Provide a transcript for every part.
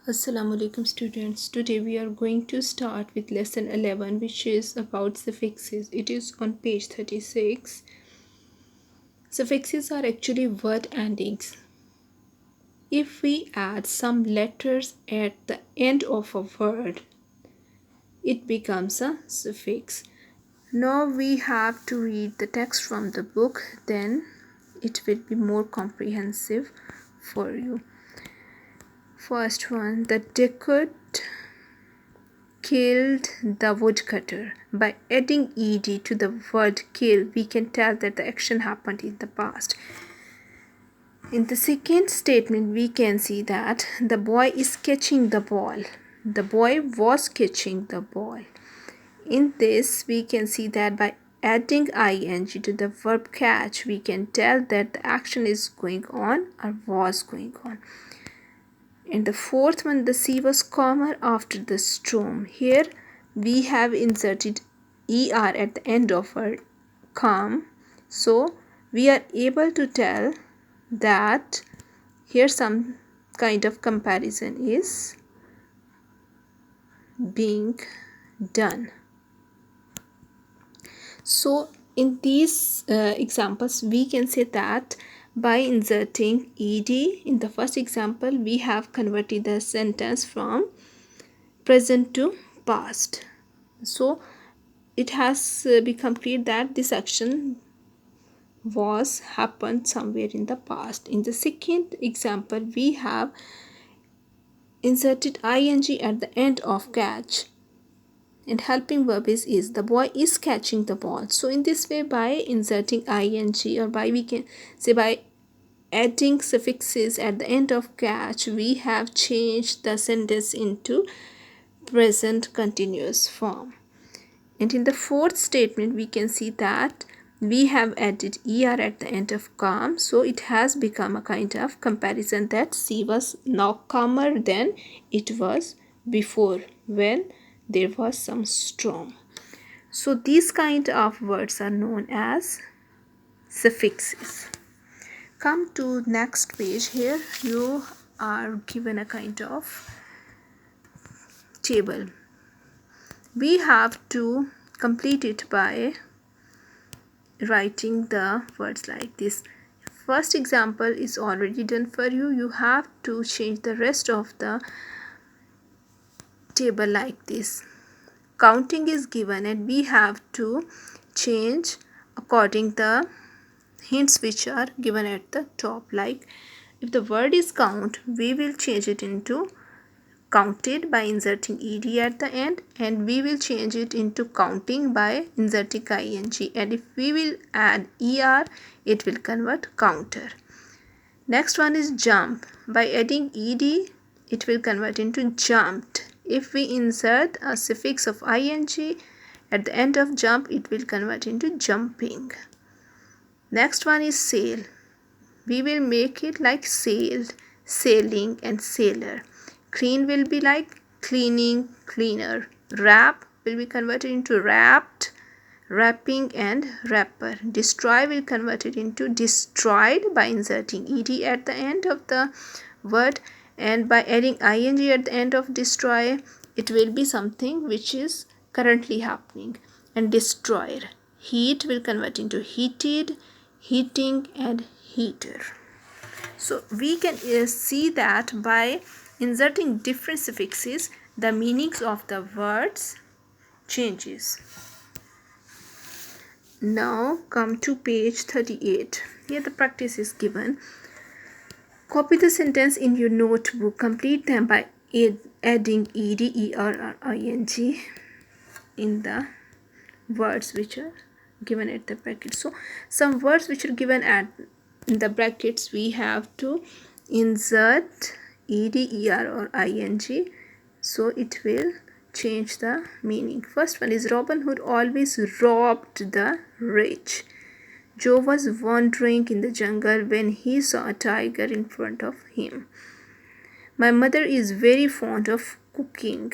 Assalamu alaikum students. Today we are going to start with lesson 11 which is about suffixes. It is on page 36. Suffixes are actually word endings. If we add some letters at the end of a word, it becomes a suffix. Now we have to read the text from the book, then it will be more comprehensive for you. First one, the Decoud killed the woodcutter. By adding ed to the word kill, we can tell that the action happened in the past. In the second statement, we can see that the boy is catching the ball. The boy was catching the ball. In this, we can see that by adding ing to the verb catch, we can tell that the action is going on or was going on. In the fourth one, the sea was calmer after the storm. Here we have inserted er at the end of our calm. So we are able to tell that here some kind of comparison is being done. So in these examples, we can say that by inserting ed in the first example, we have converted the sentence from present to past. So it has become clear that this action was happened somewhere in the past. In the second example, we have inserted ing at the end of catch, and helping verb is the boy is catching the ball. So in this way, by inserting ing, or by we can say by adding suffixes at the end of catch, we have changed the sentence into present continuous form. And in the fourth statement, we can see that we have added er at the end of calm. So it has become a kind of comparison that sea was now calmer than it was before when there was some storm. So these kind of words are known as suffixes. Come to next page. Here you are given a kind of table. We have to complete it by writing the words like this. First example is already done for you. You have to change the rest of the table like this. Counting is given and we have to change according the hints which are given at the top. Like if the word is count, we will change it into counted by inserting ed at the end, and we will change it into counting by inserting ing, and if we will add er, it will convert counter. Next one is jump. By adding ed, it will convert into jumped. If we insert a suffix of ing at the end of jump, it will convert into jumping. Next one is sail. We will make it like sailed, sailing, and sailor. Clean will be like cleaning, cleaner. Wrap will be converted into wrapped, wrapping, and wrapper. Destroy will convert it into destroyed by inserting ed at the end of the word, and by adding ing at the end of destroy, it will be something which is currently happening. And destroyer. Heat will convert into heated, heating, and heater. So we can see that by inserting different suffixes, the meanings of the words changes. Now come to page 38. Here the practice is given. Copy the sentence in your notebook. Complete them by adding ed, er, or ing in the words which are given at the bracket. So some words which are given at in the brackets, we have to insert ed, er, or ing, so it will change the meaning. First one is Robin Hood always robbed the rich. Joe was wandering in the jungle when he saw a tiger in front of him. My mother is very fond of cooking.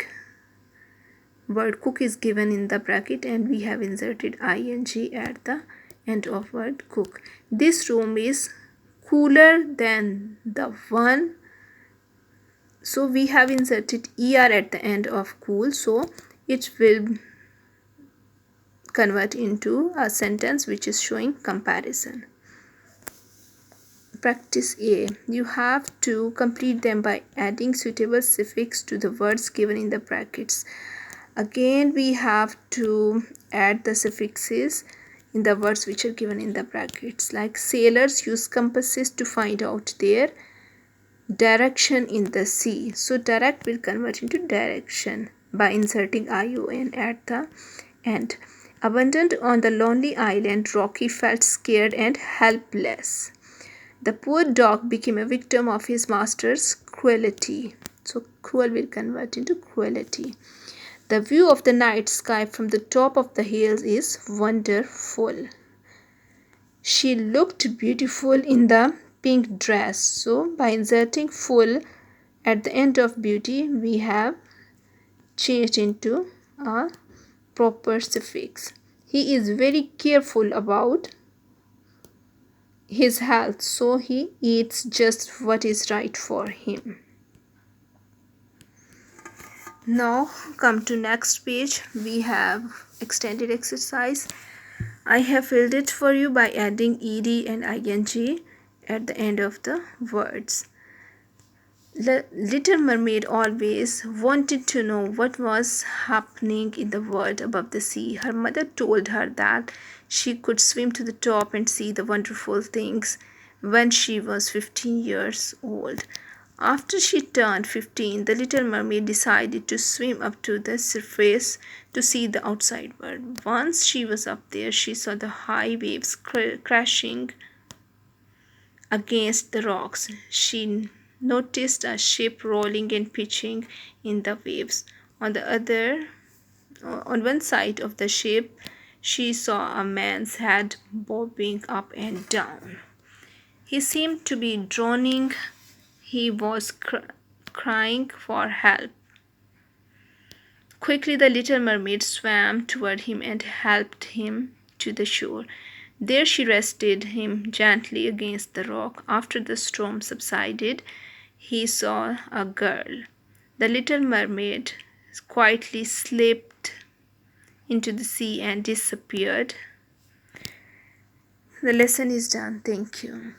Word cook is given in the bracket and we have inserted ing at the end of word cook. This room is cooler than the one So we have inserted er at the end of cool, so it will convert into a sentence which is showing comparison. Practice A. You have to complete them by adding suitable suffix to the words given in the brackets. Again, we have to add the suffixes in the words which are given in the brackets. Like sailors use compasses to find out their direction in the sea. So direct will convert into direction by inserting ION at the end. Abandoned on the lonely island, Rocky felt scared and helpless. The poor dog became a victim of his master's cruelty. So cruel will convert into cruelty. The view of the night sky from the top of the hills is wonderful. She looked beautiful in the pink dress. So by inserting full at the end of beauty, we have changed into a proper suffix. He is very careful about his health, so he eats just what is right for him. Now come to next page. We have extended exercise. I have filled it for you by adding ed and ing at the end of the words. The Little Mermaid always wanted to know what was happening in the world above the sea. Her mother told her that she could swim to the top and see the wonderful things when she was 15 years old. After she turned 15, the Little Mermaid decided to swim up to the surface to see the outside world. Once she was up there, she saw the high waves crashing against the rocks. She noticed a ship rolling and pitching in the waves. On one side of the ship, she saw a man's head bobbing up and down. He seemed to be drowning. He was crying for help. Quickly, the little mermaid swam toward him and helped him to the shore. There she rested him gently against the rock. After the storm subsided, he saw a girl. The little mermaid quietly slipped into the sea and disappeared. The lesson is done. Thank you.